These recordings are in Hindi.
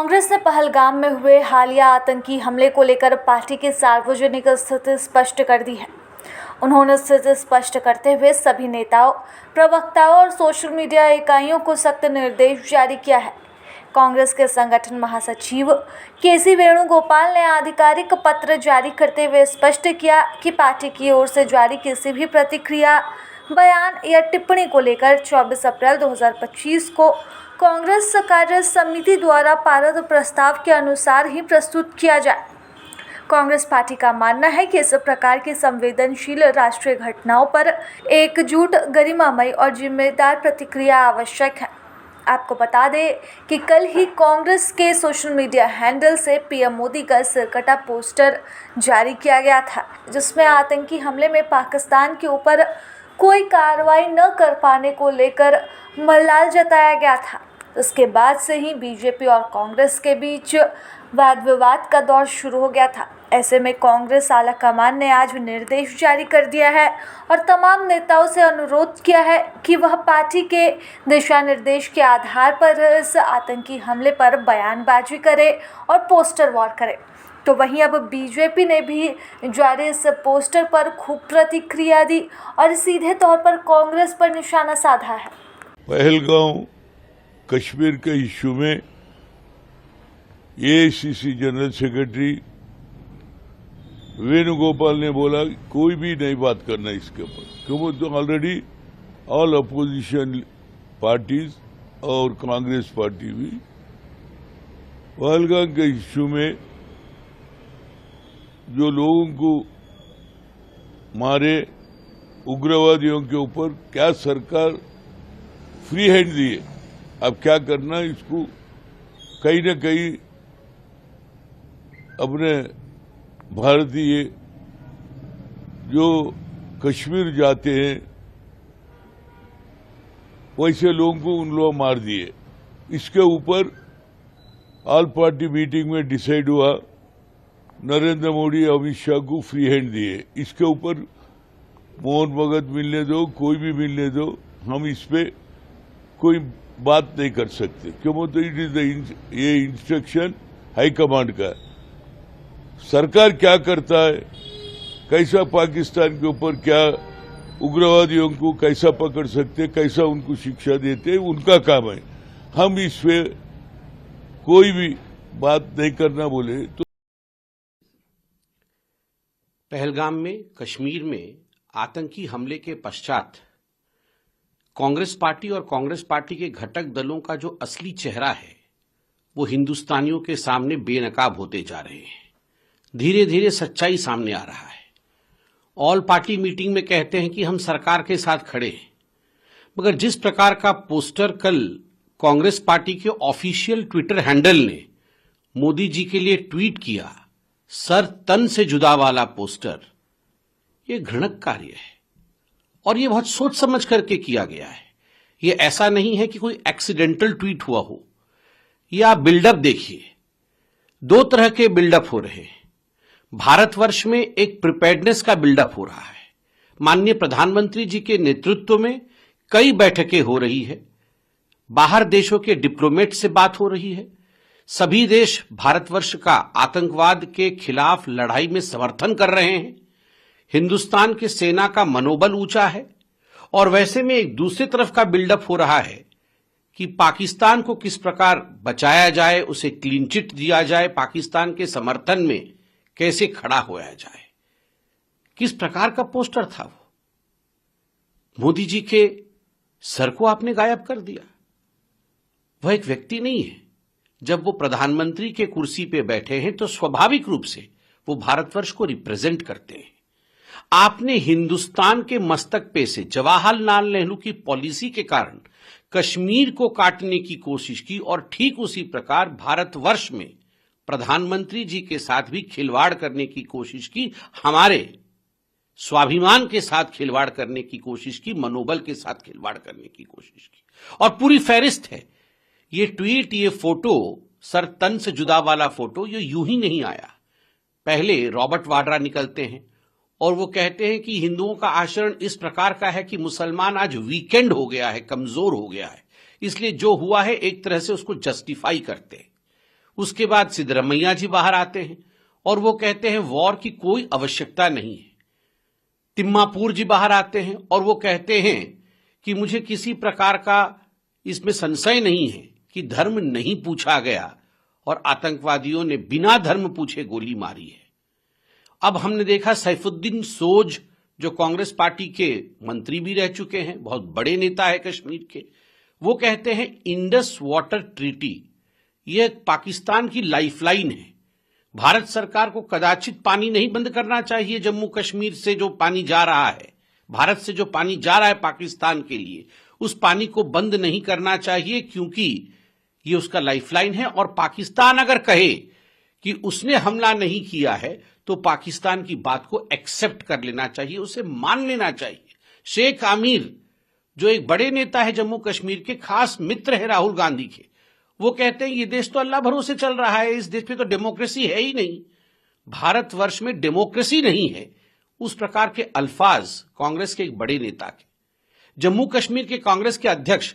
कांग्रेस ने पहलगाम में हुए हालिया आतंकी हमले को लेकर पार्टी की सार्वजनिक स्थिति स्पष्ट कर दी है। उन्होंने स्थिति स्पष्ट करते हुए सभी नेताओं, प्रवक्ताओं और सोशल मीडिया इकाइयों को सख्त निर्देश जारी किया है। कांग्रेस के संगठन महासचिव केसी वेणुगोपाल ने आधिकारिक पत्र जारी करते हुए स्पष्ट किया कि पार्टी की ओर से जारी किसी भी प्रतिक्रिया, बयान या टिप्पणी को लेकर 24 अप्रैल 2025 को कांग्रेस कार्य समिति द्वारा पारित प्रस्ताव के अनुसार ही प्रस्तुत किया जाए। कांग्रेस पार्टी का मानना है कि इस प्रकार की संवेदनशील राष्ट्रीय घटनाओं पर एकजुट, गरिमामय और जिम्मेदार प्रतिक्रिया आवश्यक है। आपको बता दें कि कल ही कांग्रेस के सोशल मीडिया हैंडल से पीएम मोदी का सिरकटा पोस्टर जारी किया गया था, जिसमें आतंकी हमले में पाकिस्तान के ऊपर कोई कार्रवाई न कर पाने को लेकर मलाल जताया गया था। इसके बाद से ही बीजेपी और कांग्रेस के बीच वाद विवाद का दौर शुरू हो गया था। ऐसे में कांग्रेस आला कमान ने आज निर्देश जारी कर दिया है और तमाम नेताओं से अनुरोध किया है कि वह पार्टी के दिशा निर्देश के आधार पर इस आतंकी हमले पर बयानबाजी करे और पोस्टर वॉर करे। तो वहीं अब बीजेपी ने भी जारी इस पोस्टर पर खूब प्रतिक्रिया दी और सीधे तौर पर कांग्रेस पर निशाना साधा है। पहलगाम कश्मीर के इश्यू में एआईसीसी जनरल सेक्रेटरी वेणुगोपाल ने बोला कोई भी नहीं बात करना इसके ऊपर, क्योंकि तो ऑलरेडी ऑल अपोजिशन पार्टीज और कांग्रेस पार्टी भी पहलगाम के इश्यू में जो लोगों को मारे उग्रवादियों के ऊपर क्या सरकार फ्री हैंड दिए, अब क्या करना, इसको कहीं न कहीं अपने भारतीय जो कश्मीर जाते हैं वैसे लोगों को उन लोग मार दिए। इसके ऊपर ऑल पार्टी मीटिंग में डिसाइड हुआ नरेंद्र मोदी अमित शाह को फ्री हैंड दिए। इसके ऊपर मोहन भगत मिलने दो, कोई भी मिलने दो, हम इस पे कोई बात नहीं कर सकते, क्यों तो इट इज ये इंस्ट्रक्शन हाई कमांड का। सरकार क्या करता है, कैसा पाकिस्तान के ऊपर क्या उग्रवादियों को कैसा पकड़ सकते, कैसा उनको शिक्षा देते, उनका काम है। हम इस पे कोई भी बात नहीं करना बोले तो। पहलगाम में, कश्मीर में आतंकी हमले के पश्चात कांग्रेस पार्टी और कांग्रेस पार्टी के घटक दलों का जो असली चेहरा है वो हिंदुस्तानियों के सामने बेनकाब होते जा रहे हैं। धीरे धीरे सच्चाई सामने आ रहा है। ऑल पार्टी मीटिंग में कहते हैं कि हम सरकार के साथ खड़े हैं, मगर जिस प्रकार का पोस्टर कल कांग्रेस पार्टी के ऑफिशियल ट्विटर हैंडल ने मोदी जी के लिए ट्वीट किया, सर तन से जुदा वाला पोस्टर, ये घृणक कार्य है और ये बहुत सोच समझ करके किया गया है। ये ऐसा नहीं है कि कोई एक्सीडेंटल ट्वीट हुआ हो। ये आप बिल्डअप देखिए, दो तरह के बिल्डअप हो रहे हैं। भारतवर्ष में एक प्रिपेयर्डनेस का बिल्डअप हो रहा है। माननीय प्रधानमंत्री जी के नेतृत्व में कई बैठकें हो रही है, बाहर देशों के डिप्लोमेट से बात हो रही है। सभी देश भारतवर्ष का आतंकवाद के खिलाफ लड़ाई में समर्थन कर रहे हैं। हिंदुस्तान की सेना का मनोबल ऊंचा है और वैसे में एक दूसरी तरफ का बिल्डअप हो रहा है कि पाकिस्तान को किस प्रकार बचाया जाए, उसे क्लीन चिट दिया जाए, पाकिस्तान के समर्थन में कैसे खड़ा होया जाए। किस प्रकार का पोस्टर था वो? मोदी जी के सर को आपने गायब कर दिया। वह एक व्यक्ति नहीं है। जब वो प्रधानमंत्री के कुर्सी पे बैठे हैं तो स्वाभाविक रूप से वो भारतवर्ष को रिप्रेजेंट करते हैं। आपने हिंदुस्तान के मस्तक पे से जवाहरलाल नेहरू की पॉलिसी के कारण कश्मीर को काटने की कोशिश की और ठीक उसी प्रकार भारतवर्ष में प्रधानमंत्री जी के साथ भी खिलवाड़ करने की कोशिश की, हमारे स्वाभिमान के साथ खिलवाड़ करने की कोशिश की, मनोबल के साथ खिलवाड़ करने की कोशिश की। और पूरी फहरिस्त है। ये ट्वीट, ये फोटो, सर तन से जुदा वाला फोटो, ये यूं ही नहीं आया। पहले रॉबर्ट वाड्रा निकलते हैं और वो कहते हैं कि हिंदुओं का आचरण इस प्रकार का है कि मुसलमान आज वीकेंड हो गया है, कमजोर हो गया है, इसलिए जो हुआ है एक तरह से उसको जस्टिफाई करते हैं। उसके बाद सिद्धरमैया जी बाहर आते हैं और वो कहते हैं वॉर की कोई आवश्यकता नहीं है। तिम्मापुर जी बाहर आते हैं और वो कहते हैं कि मुझे किसी प्रकार का इसमें संशय नहीं है कि धर्म नहीं पूछा गया और आतंकवादियों ने बिना धर्म पूछे गोली मारी है। अब हमने देखा सैफुद्दीन सोज जो कांग्रेस पार्टी के मंत्री भी रह चुके हैं, बहुत बड़े नेता है कश्मीर के, वो कहते हैं इंडस वाटर ट्रीटी यह पाकिस्तान की लाइफलाइन है। भारत सरकार को कदाचित पानी नहीं बंद करना चाहिए। जम्मू कश्मीर से जो पानी जा रहा है, भारत से जो पानी जा रहा है पाकिस्तान के लिए, उस पानी को बंद नहीं करना चाहिए क्योंकि ये उसका लाइफलाइन है। और पाकिस्तान अगर कहे कि उसने हमला नहीं किया है तो पाकिस्तान की बात को एक्सेप्ट कर लेना चाहिए, उसे मान लेना चाहिए। शेख आमिर जो एक बड़े नेता है जम्मू कश्मीर के, खास मित्र है राहुल गांधी के, वो कहते हैं ये देश तो अल्लाह भरोसे चल रहा है, इस देश में तो डेमोक्रेसी है ही नहीं, भारतवर्ष में डेमोक्रेसी नहीं है। उस प्रकार के अल्फाज कांग्रेस के एक बड़े नेता के। जम्मू कश्मीर के कांग्रेस के अध्यक्ष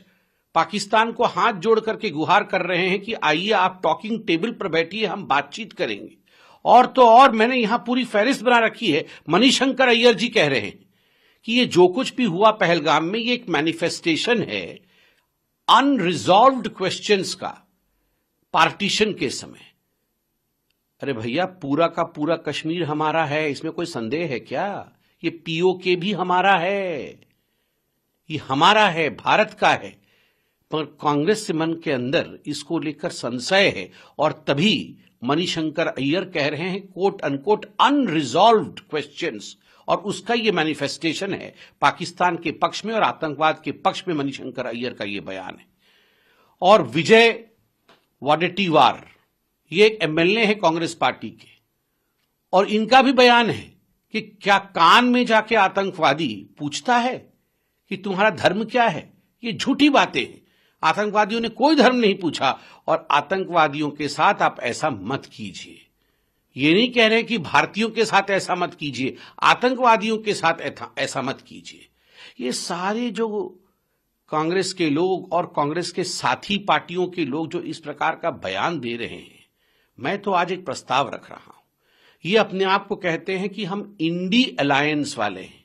पाकिस्तान को हाथ जोड़ करके गुहार कर रहे हैं कि आइए आप टॉकिंग टेबल पर बैठिए, हम बातचीत करेंगे। और तो और मैंने यहां पूरी फहरिस्त बना रखी है। मणिशंकर अय्यर जी कह रहे हैं कि ये जो कुछ भी हुआ पहलगाम में ये एक मैनिफेस्टेशन है अनरिजॉल्व्ड क्वेश्चंस का पार्टीशन के समय। अरे भैया, पूरा का पूरा कश्मीर हमारा है, इसमें कोई संदेह है क्या? ये पीओके भी हमारा है, ये हमारा है, भारत का है। पर कांग्रेस से मन के अंदर इसको लेकर संशय है और तभी मणिशंकर अय्यर कह रहे हैं कोट अनकोट अनरिजॉल्व्ड क्वेश्चंस, और उसका ये मैनिफेस्टेशन है पाकिस्तान के पक्ष में और आतंकवाद के पक्ष में मणिशंकर अय्यर का ये बयान है। और विजय वडेट्टीवार ये एक एमएलए है कांग्रेस पार्टी के, और इनका भी बयान है कि क्या कान में जाके आतंकवादी पूछता है कि तुम्हारा धर्म क्या है? ये झूठी बातें हैं। आतंकवादियों ने कोई धर्म नहीं पूछा और आतंकवादियों के साथ आप ऐसा मत कीजिए। ये नहीं कह रहे कि भारतीयों के साथ ऐसा मत कीजिए, आतंकवादियों के साथ ऐसा मत कीजिए। ये सारे जो कांग्रेस के लोग और कांग्रेस के साथी पार्टियों के लोग जो इस प्रकार का बयान दे रहे हैं, मैं तो आज एक प्रस्ताव रख रहा हूं। ये अपने आप को कहते हैं कि हम इंडी अलायंस वाले हैं।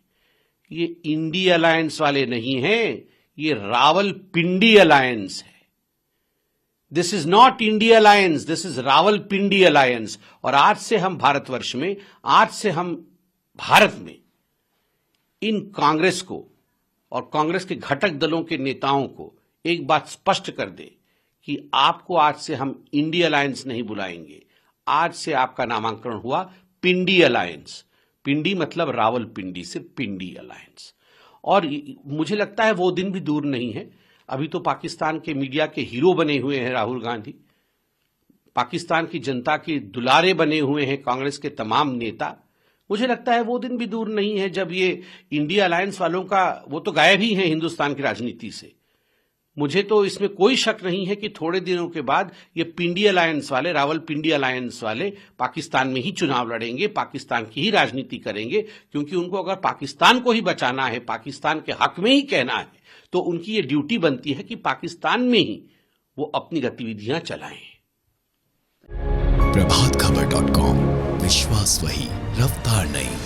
ये इंडी अलायंस वाले नहीं हैं, ये रावलपिंडी अलायंस है। This is not India alliance, this is Rawalpindi alliance. और आज से हम भारतवर्ष में, आज से हम भारत में इन कांग्रेस को और कांग्रेस के घटक दलों के नेताओं को एक बात स्पष्ट कर दे कि आपको आज से हम इंडिया अलायंस नहीं बुलाएंगे। आज से आपका नामांकन हुआ पिंडी अलायंस। पिंडी मतलब रावलपिंडी से पिंडी अलायंस। और मुझे लगता है वो दिन भी दूर नहीं है। अभी तो पाकिस्तान के मीडिया के हीरो बने हुए हैं राहुल गांधी, पाकिस्तान की जनता के दुलारे बने हुए हैं कांग्रेस के तमाम नेता। मुझे लगता है वो दिन भी दूर नहीं है जब ये इंडिया अलायंस वालों का, वो तो गायब ही है हिंदुस्तान की राजनीति से। मुझे तो इसमें कोई शक नहीं है कि थोड़े दिनों के बाद ये पिंडी अलायंस वाले, रावलपिंडी अलायंस वाले पाकिस्तान में ही चुनाव लड़ेंगे, पाकिस्तान की ही राजनीति करेंगे। क्योंकि उनको अगर पाकिस्तान को ही बचाना है, पाकिस्तान के हक में ही कहना है, तो उनकी ये ड्यूटी बनती है कि पाकिस्तान में ही वो अपनी गतिविधियां चलाएं। प्रभातखबर.com, विश्वास वही, रफ्तार नहीं।